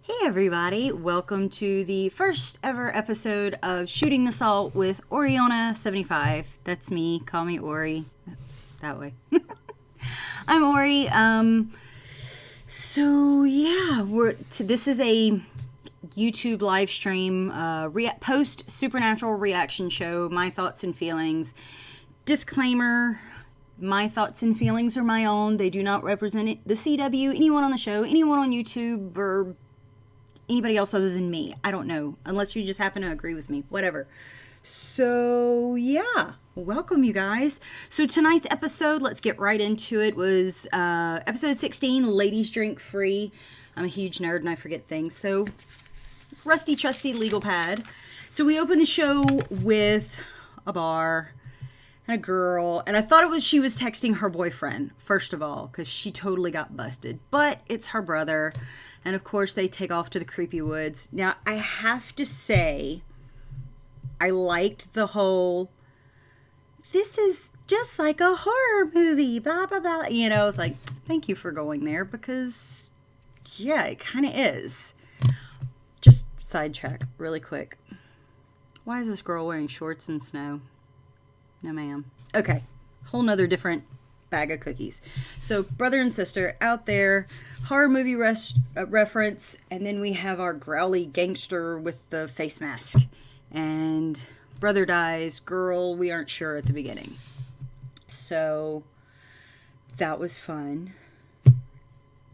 Hey everybody, welcome to the first ever episode of Shooting the Salt with Oriona75. That's me, call me Ori, that way. I'm Ori. This is a YouTube live stream, post supernatural reaction show, my thoughts and feelings. Disclaimer, my thoughts and feelings are my own. They do not represent the CW, anyone on the show, anyone on YouTube, or anybody else other than me. I don't know, unless you just happen to agree with me, whatever. So yeah, welcome you guys. So tonight's episode, let's get right into it, was episode 16, Ladies Drink Free. I'm a huge nerd and I forget things, so rusty trusty legal pad. So we open the show with a bar and a girl, and I thought she was texting her boyfriend, first of all, because she totally got busted, but it's her brother. And of course they take off to the creepy woods. Now I have to say, I liked the whole, this is just like a horror movie, blah, blah, blah. You know, it's like, thank you for going there, because, yeah, it kind of is. Just sidetrack really quick. Why is this girl wearing shorts in snow? No, ma'am. Okay, whole nother different bag of cookies. So, brother and sister out there, horror movie reference, and then we have our growly gangster with the face mask. And brother dies, girl, we aren't sure at the beginning. So that was fun.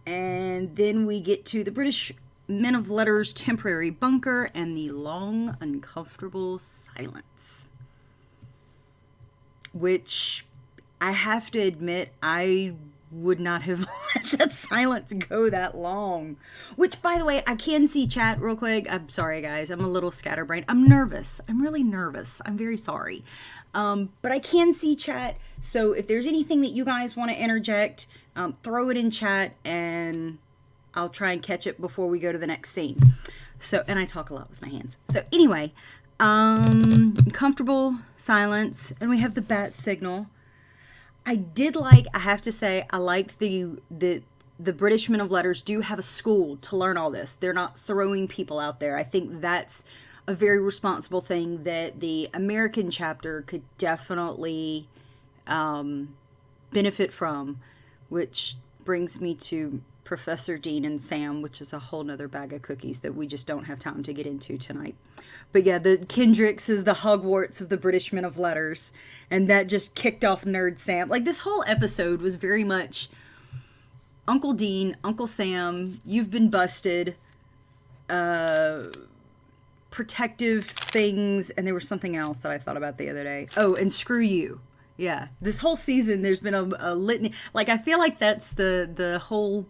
And then we get to the British Men of Letters temporary bunker and the long, uncomfortable silence. Which I have to admit, I would not have let that silence go that long. Which, by the way, I can see chat real quick. I'm sorry, guys. I'm a little scatterbrained. I'm nervous. I'm really nervous. I'm very sorry. But I can see chat. So if there's anything that you guys want to interject, throw it in chat and I'll try and catch it before we go to the next scene. So, and I talk a lot with my hands. So anyway, comfortable silence, and we have the bat signal. I have to say, I liked the British Men of Letters do have a school to learn all this. They're not throwing people out there. I think that's a very responsible thing that the American chapter could definitely benefit from, which brings me to Professor Dean and Sam, which is a whole nother bag of cookies that we just don't have time to get into tonight. But yeah, the Kendricks is the Hogwarts of the British Men of Letters, and that just kicked off Nerd Sam. Like, this whole episode was very much Uncle Dean, Uncle Sam, you've been busted, protective things, and there was something else that I thought about the other day. Oh, and screw you. Yeah, this whole season there's been a litany. Like, I feel like that's the whole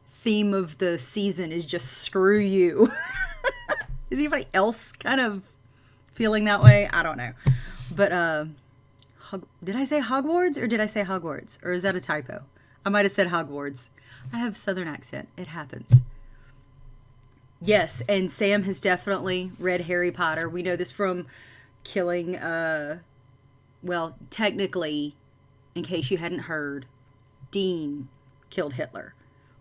theme of the season is just screw you. Is anybody else kind of feeling that way? I don't know. But did I say Hogwarts or did I say Hogwarts? Or is that a typo? I might have said Hogwarts. I have a southern accent. It happens. Yes, and Sam has definitely read Harry Potter. We know this from killing, well, technically, in case you hadn't heard, Dean killed Hitler.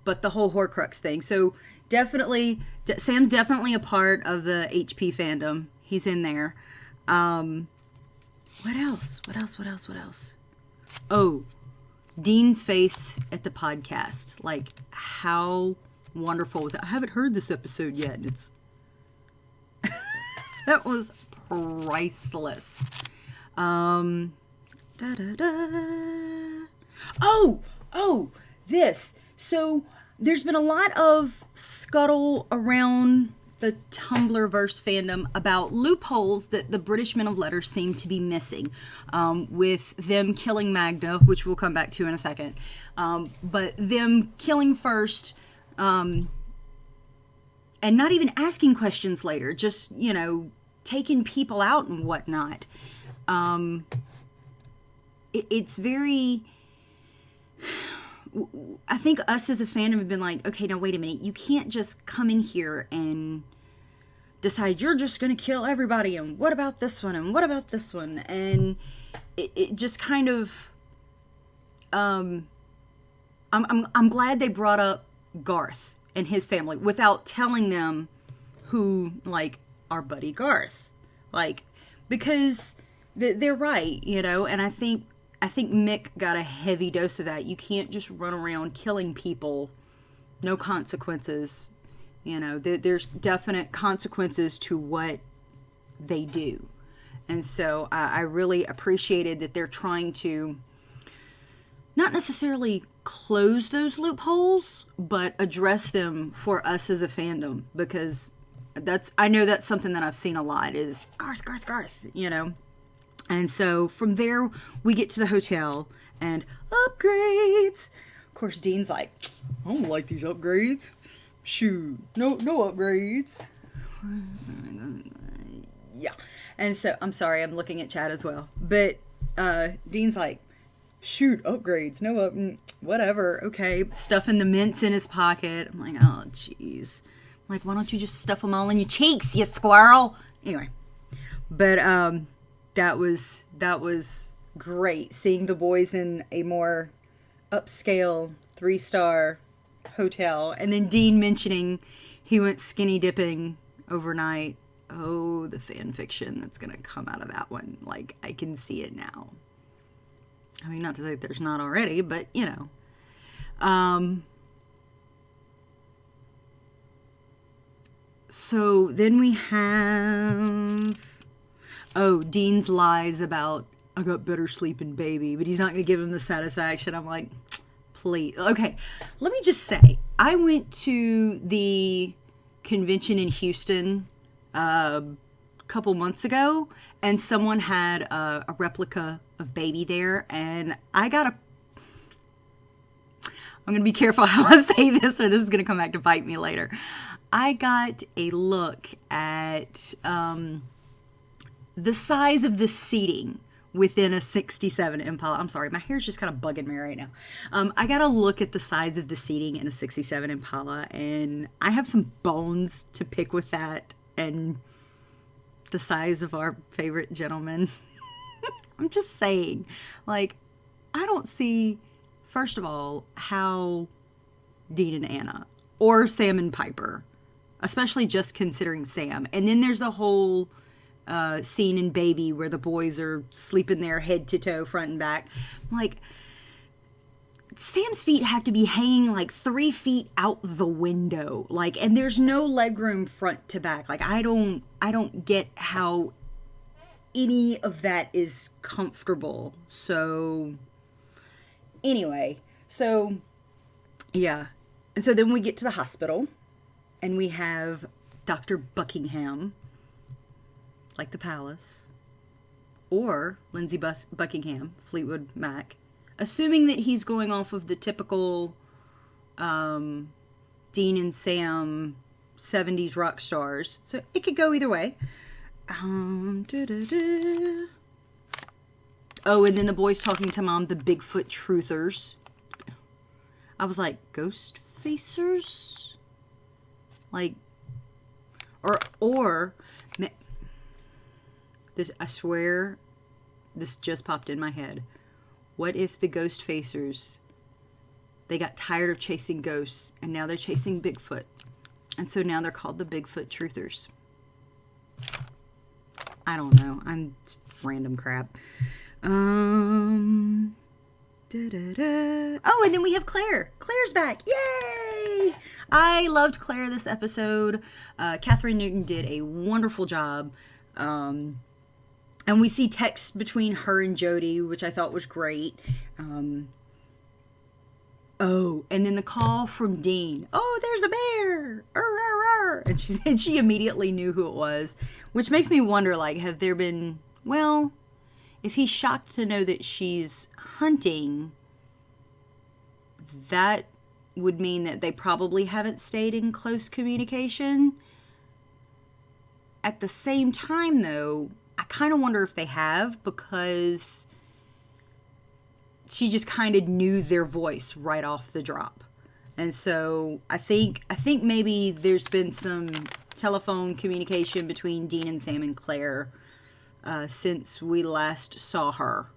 But the whole Horcrux thing. So definitely, Sam's definitely a part of the HP fandom. He's in there. What else? Oh, Dean's face at the podcast. Like, how wonderful was that? I haven't heard this episode yet. And it's that was priceless. This. So there's been a lot of scuttle around the Tumblrverse fandom about loopholes that the British Men of Letters seem to be missing, with them killing Magda, which we'll come back to in a second, but them killing first, and not even asking questions later, just, you know, taking people out and whatnot. It's very... I think us as a fandom have been like, okay, now wait a minute. You can't just come in here and decide you're just going to kill everybody. And what about this one? And what about this one? And it just kind of, I'm glad they brought up Garth and his family without telling them who, like, our buddy Garth, like, because they're right, you know. And I think Mick got a heavy dose of that. You can't just run around killing people, no consequences. You know, there's definite consequences to what they do. And so I really appreciated that they're trying to not necessarily close those loopholes, but address them for us as a fandom, because I know that's something that I've seen a lot is Garth, you know. And so from there we get to the hotel and upgrades. Of course, Dean's like, I don't like these upgrades. Shoot, no upgrades. Yeah. And so, I'm sorry, I'm looking at chat as well. But Dean's like, shoot, upgrades, whatever, okay. Stuffing the mints in his pocket. I'm like, oh, jeez. Like, why don't you just stuff them all in your cheeks, you squirrel? Anyway. But that was great, seeing the boys in a more upscale 3-star hotel. And then Dean mentioning he went skinny dipping overnight. Oh, the fan fiction that's going to come out of that one. Like, I can see it now. I mean, not to say that there's not already, but, you know. So then we have, Dean's lies about, I got better sleeping, baby, but he's not going to give him the satisfaction. I'm like, please. Okay, let me just say, I went to the convention in Houston a couple months ago, and someone had a replica of baby there, and I'm going to be careful how I say this, or this is going to come back to bite me later. I got a look at the size of the seating within a 67 Impala. I'm sorry, my hair's just kind of bugging me right now. I got a look at the size of the seating in a 67 Impala, and I have some bones to pick with that, and the size of our favorite gentleman. I'm just saying, like, I don't see, first of all, how Dean and Anna, or Sam and Piper, especially just considering Sam. And then there's the whole scene in Baby where the boys are sleeping there head to toe, front and back. Like, Sam's feet have to be hanging like 3 feet out the window. Like, and there's no leg room front to back. Like, I don't get how any of that is comfortable. So anyway, so yeah. And so then we get to the hospital and we have Dr. Buckingham, like the palace, or Lindsay Buckingham, Fleetwood Mac, assuming that he's going off of the typical Dean and Sam 70s rock stars. So it could go either way. Oh, and then the boys talking to Mom, the Bigfoot truthers. I was like, ghost facers? Like, or this, I swear, this just popped in my head. What if the ghost facers, they got tired of chasing ghosts and now they're chasing Bigfoot, and so now they're called the Bigfoot truthers? I don't know. I'm random crap. Oh, and then we have Claire. Claire's back. Yay! I loved Claire this episode. Catherine Newton did a wonderful job. And we see text between her and Jody, which I thought was great. And then the call from Dean. Oh, there's a bear! And she said she immediately knew who it was, which makes me wonder, like, have there been, well, if he's shocked to know that she's hunting, that would mean that they probably haven't stayed in close communication. At the same time, though, I kind of wonder if they have, because she just kind of knew their voice right off the drop. And so I think maybe there's been some telephone communication between Dean and Sam and Claire since we last saw her,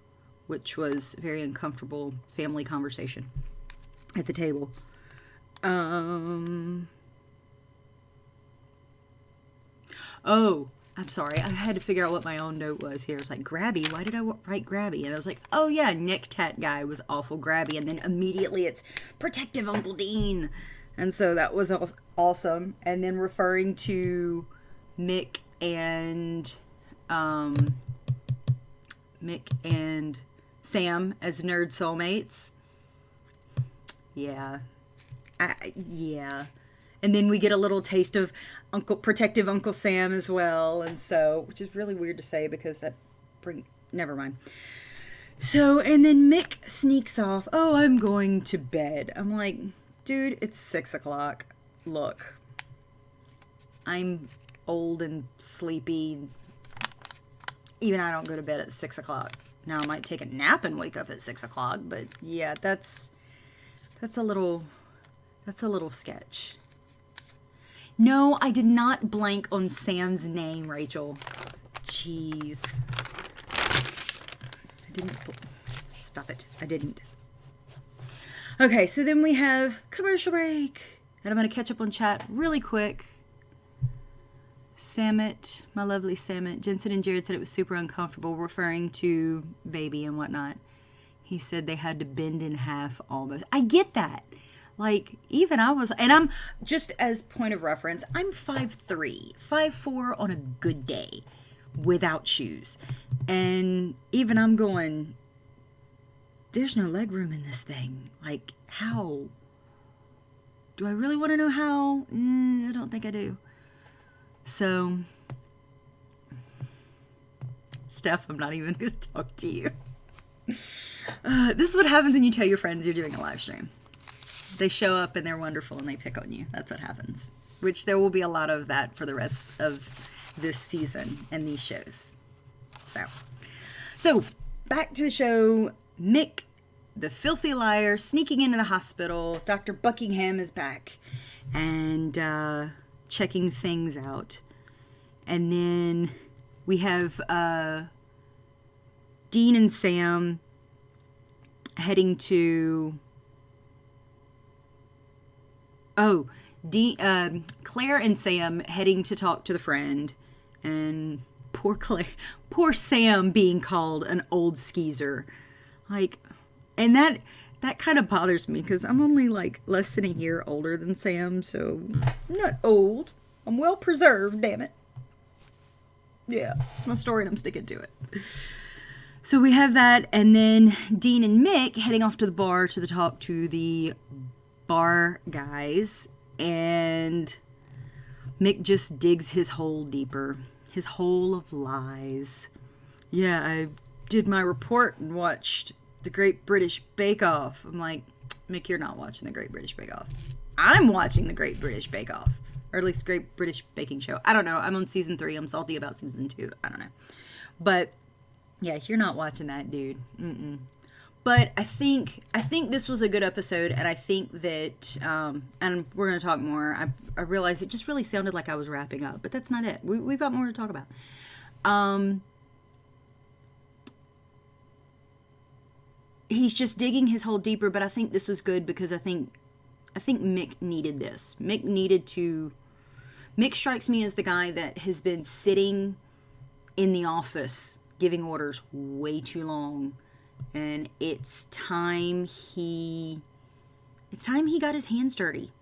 which was a very uncomfortable family conversation at the table. Oh, I'm sorry. I had to figure out what my own note was here. It's like, grabby. Why did I write grabby? And I was like, oh yeah, Nick Tat guy was awful grabby. And then immediately it's protective Uncle Dean. And so that was awesome. And then referring to Mick and Sam as nerd soulmates. Yeah. Yeah. And then we get a little taste of protective Uncle Sam as well. And so, which is really weird to say because never mind. So, and then Mick sneaks off. Oh, I'm going to bed. I'm like, dude, it's 6 o'clock. Look, I'm old and sleepy. Even I don't go to bed at 6 o'clock. Now I might take a nap and wake up at 6 o'clock, but yeah, that's a little sketch. No, I did not blank on Sam's name, Rachel. Jeez. I didn't. Stop it. I didn't. Okay, so then we have commercial break. And I'm going to catch up on chat really quick. Samet, my lovely Samet. Jensen and Jared said it was super uncomfortable, referring to baby and whatnot. He said they had to bend in half almost. I get that. Like, even I was, and I'm, just as point of reference, I'm 5'3", 5'4" on a good day without shoes. And even I'm going, there's no leg room in this thing. Like, how? Do I really want to know how? I don't think I do. So, Steph, I'm not even going to talk to you. This is what happens when you tell your friends you're doing a live stream. They show up and they're wonderful and they pick on you. That's what happens. Which there will be a lot of that for the rest of this season and these shows. So back to the show. Mick, the filthy liar, sneaking into the hospital. Dr. Buckingham is back and checking things out. And then we have Dean and Sam heading to... Oh, Claire and Sam heading to talk to the friend, and poor Sam being called an old skeezer. Like, and that kind of bothers me because I'm only like less than a year older than Sam, so I'm not old. I'm well preserved, damn it. Yeah, it's my story and I'm sticking to it. So we have that, and then Dean and Mick heading off to the bar to talk to the bar guys, and Mick just digs his hole deeper. His hole of lies. Yeah, I did my report and watched the Great British Bake Off. I'm like, Mick, you're not watching the Great British Bake Off. I'm watching the Great British Bake Off. Or at least Great British Baking Show. I don't know. I'm on season 3. I'm salty about season 2. I don't know. But, yeah, you're not watching that, dude. But I think this was a good episode, and I think that, and we're going to talk more. I realized it just really sounded like I was wrapping up, but that's not it. We've got more to talk about. He's just digging his hole deeper, but I think this was good because I think Mick needed this. Mick strikes me as the guy that has been sitting in the office giving orders way too long. And it's time he got his hands dirty.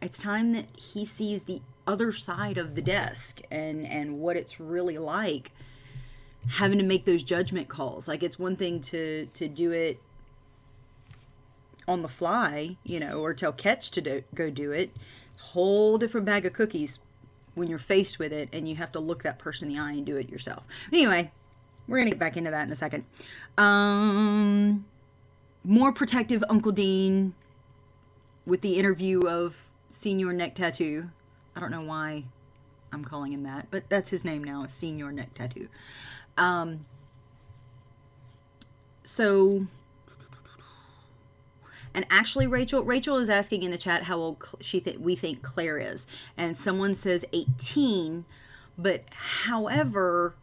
It's time that he sees the other side of the desk and what it's really like having to make those judgment calls. Like, it's one thing to do it on the fly, or tell Ketch to go do it. Whole different bag of cookies when you're faced with it and you have to look that person in the eye and do it yourself. But anyway, we're going to get back into that in a second. More protective Uncle Dean with the interview of Senior Neck Tattoo. I don't know why I'm calling him that, but that's his name now, Senior Neck Tattoo. So, and actually Rachel is asking in the chat how old we think Claire is. And someone says 18, but however,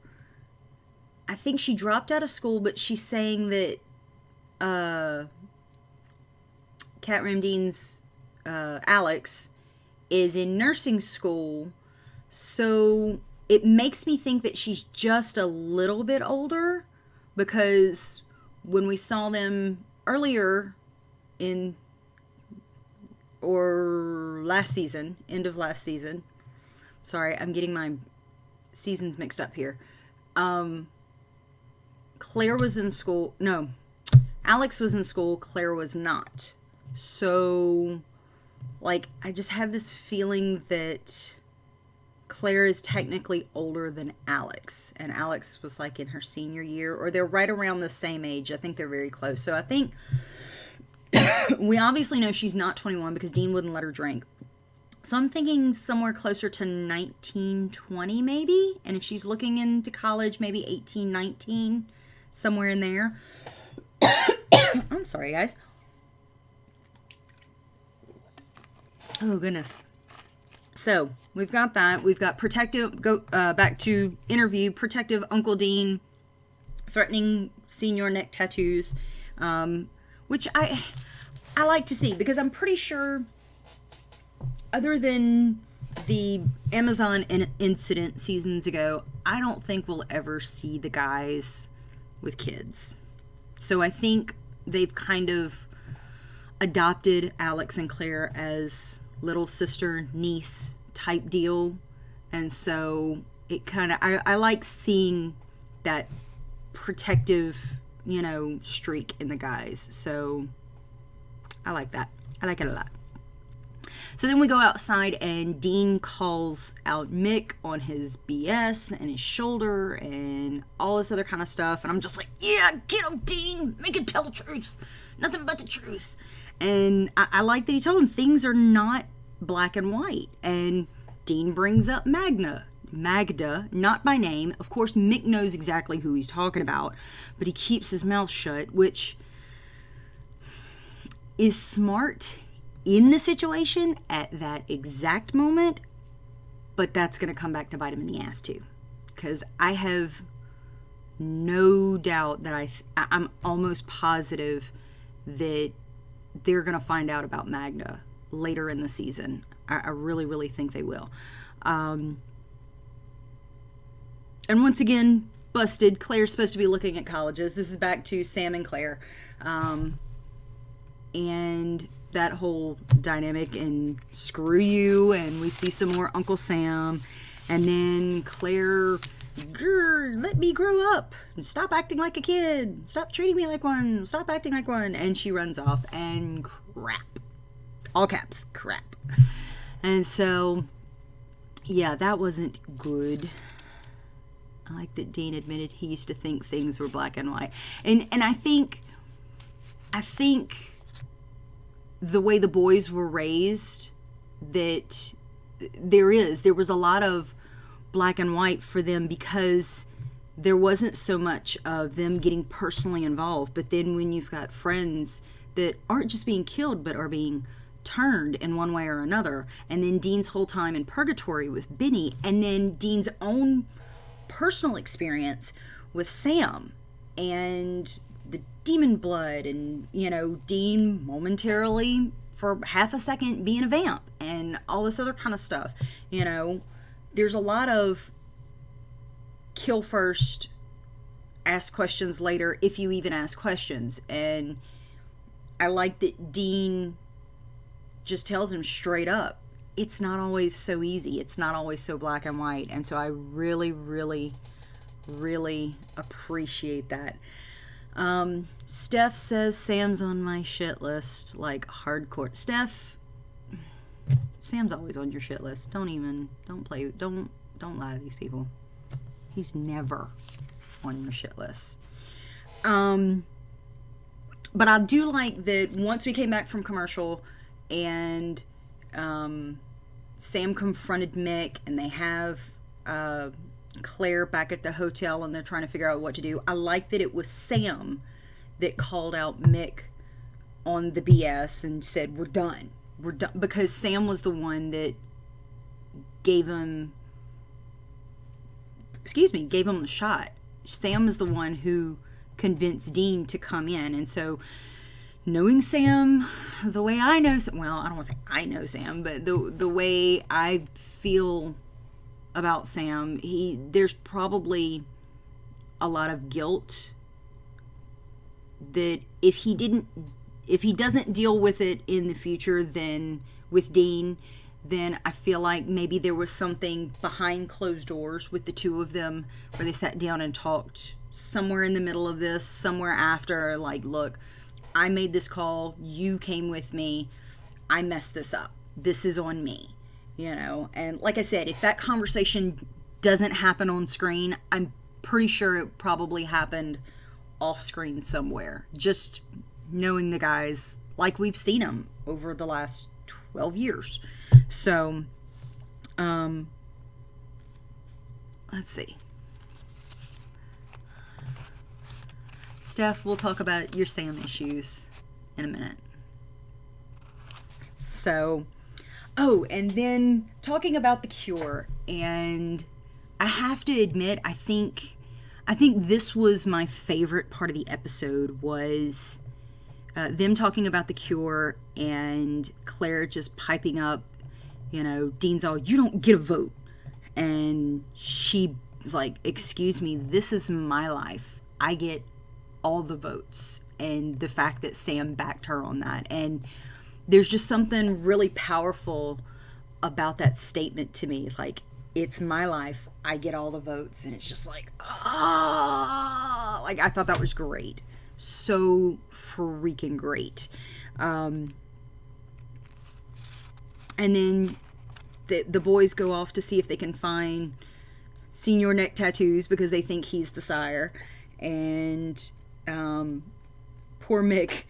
I think she dropped out of school, but she's saying that Kat Ramdean's Alex, is in nursing school. So it makes me think that she's just a little bit older, because when we saw them earlier in, or last season, end of last season. Sorry, I'm getting my seasons mixed up here. Claire was in school. No, Alex was in school. Claire was not. So, like, I just have this feeling that Claire is technically older than Alex. And Alex was, like, in her senior year. Or they're right around the same age. I think they're very close. So I think we obviously know she's not 21 because Dean wouldn't let her drink. So I'm thinking somewhere closer to 19, 20 maybe. And if she's looking into college, maybe 18, 19, somewhere in there. I'm sorry, guys. Oh, goodness. So we've got that. We've got back to interview, protective Uncle Dean, threatening senior neck tattoos, which I like to see, because I'm pretty sure, other than the Amazon incident seasons ago, I don't think we'll ever see the guys with kids. So I think they've kind of adopted Alex and Claire as little sister, niece type deal. And so it kind of, I like seeing that protective, streak in the guys. So I like that. I like it a lot. So then we go outside and Dean calls out Mick on his BS and his shoulder and all this other kind of stuff. And I'm just like, yeah, get him, Dean. Make him tell the truth. Nothing but the truth. And I like that he told him things are not black and white. And Dean brings up Magda, not by name. Of course, Mick knows exactly who he's talking about, but he keeps his mouth shut, which is smart in the situation at that exact moment, but that's going to come back to bite him in the ass too. Because I have no doubt that I'm almost positive that they're going to find out about Magda later in the season. I really, really think they will. And once again, busted. Claire's supposed to be looking at colleges. This is back to Sam and Claire. And that whole dynamic, and screw you, and we see some more Uncle Sam, and then Claire, let me grow up and stop acting like a kid, stop treating me like one, stop acting like one, and she runs off, and crap, all caps, crap. And so yeah, that wasn't good. I like that Dean admitted he used to think things were black and white, and I think the way the boys were raised, that there was a lot of black and white for them, because there wasn't so much of them getting personally involved. But then when you've got friends that aren't just being killed, but are being turned in one way or another, and then Dean's whole time in purgatory with Benny, and then Dean's own personal experience with Sam, and the demon blood, and Dean momentarily for half a second being a vamp, and all this other kind of stuff. There's a lot of kill first, ask questions later, if you even ask questions. And I like that Dean just tells him straight up, it's not always so easy, it's not always so black and white. And so I really, really, really appreciate that. Steph says Sam's on my shit list, like hardcore. Steph, Sam's always on your shit list. Don't lie to these people. He's never on your shit list. But I do like that once we came back from commercial and Sam confronted Mick, and they have Claire back at the hotel, and they're trying to figure out what to do. I like that it was Sam that called out Mick on the BS and said, we're done, because Sam was the one that gave him the shot. Sam is the one who convinced Dean to come in. And so knowing Sam the way I know, well, I don't want to say I know Sam, but the way I feel about Sam, there's probably a lot of guilt that if he doesn't deal with it in the future, then with Dean, then I feel like maybe there was something behind closed doors with the two of them where they sat down and talked somewhere in the middle of this, somewhere after, like, look, I made this call, you came with me, I messed this up, this is on me, you know. And like I said, if that conversation doesn't happen on screen, I'm pretty sure it probably happened off screen somewhere, just knowing the guys like we've seen them over the last 12 years. So let's see, Steph, we'll talk about your Sam issues in a minute. So, oh, and then talking about the cure, and I have to admit, I think this was my favorite part of the episode, was them talking about the cure and Claire just piping up, you know, Dean's all, you don't get a vote. And she was like, excuse me, this is my life. I get all the votes. And the fact that Sam backed her on that. And there's just something really powerful about that statement to me. Like, it's my life. I get all the votes. And it's just like, ah, like, I thought that was great. So freaking great. And then the boys go off to see if they can find senior neck tattoos because they think he's the sire. And poor Mick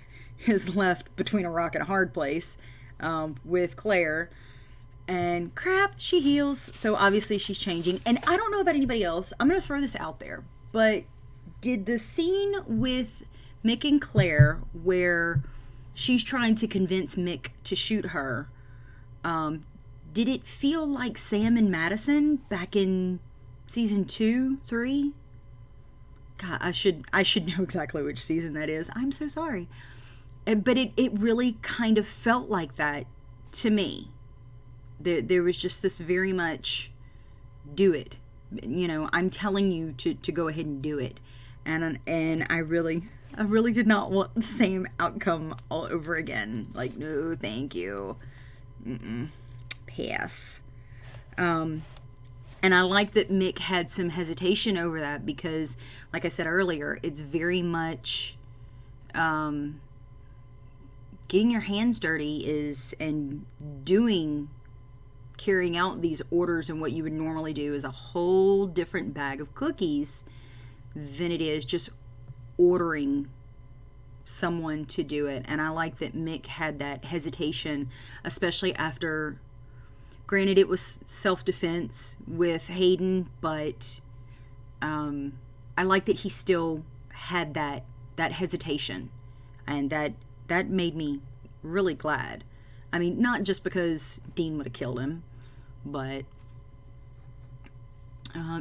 is left between a rock and a hard place with Claire. And crap, she heals. So obviously she's changing. And I don't know about anybody else. I'm going to throw this out there. But did the scene with Mick and Claire where she's trying to convince Mick to shoot her, did it feel like Sam and Madison back in season 2, 3? God, I should know exactly which season that is. I'm so sorry. But it really kind of felt like that to me. There was just this very much, do it. You know, I'm telling you to go ahead and do it. And I really did not want the same outcome all over again. Like, no, thank you. Pass. And I like that Mick had some hesitation over that because, like I said earlier, it's very much getting your hands dirty and carrying out these orders and what you would normally do is a whole different bag of cookies than it is just ordering someone to do it. And I like that Mick had that hesitation, especially after, granted, it was self-defense with Hayden, but I like that he still had that hesitation, and that made me really glad. I mean, not just because Dean would have killed him, but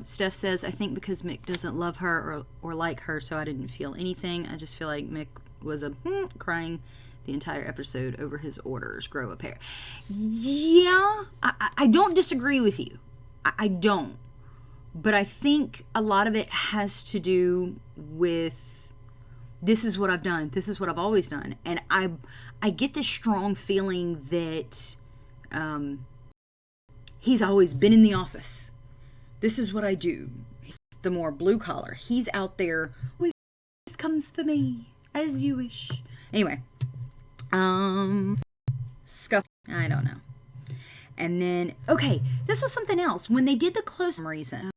Steph says, I think because Mick doesn't love her or like her, so I didn't feel anything. I just feel like Mick was crying the entire episode over his orders, grow a pair. Yeah, I don't disagree with you. I don't. But I think a lot of it has to do with, this is what I've done. This is what I've always done. And I get this strong feeling that he's always been in the office. This is what I do. He's the more blue collar. He's out there, always comes for me, as you wish. Anyway, scuff, I don't know. And then, okay, this was something else. When they did the close reason,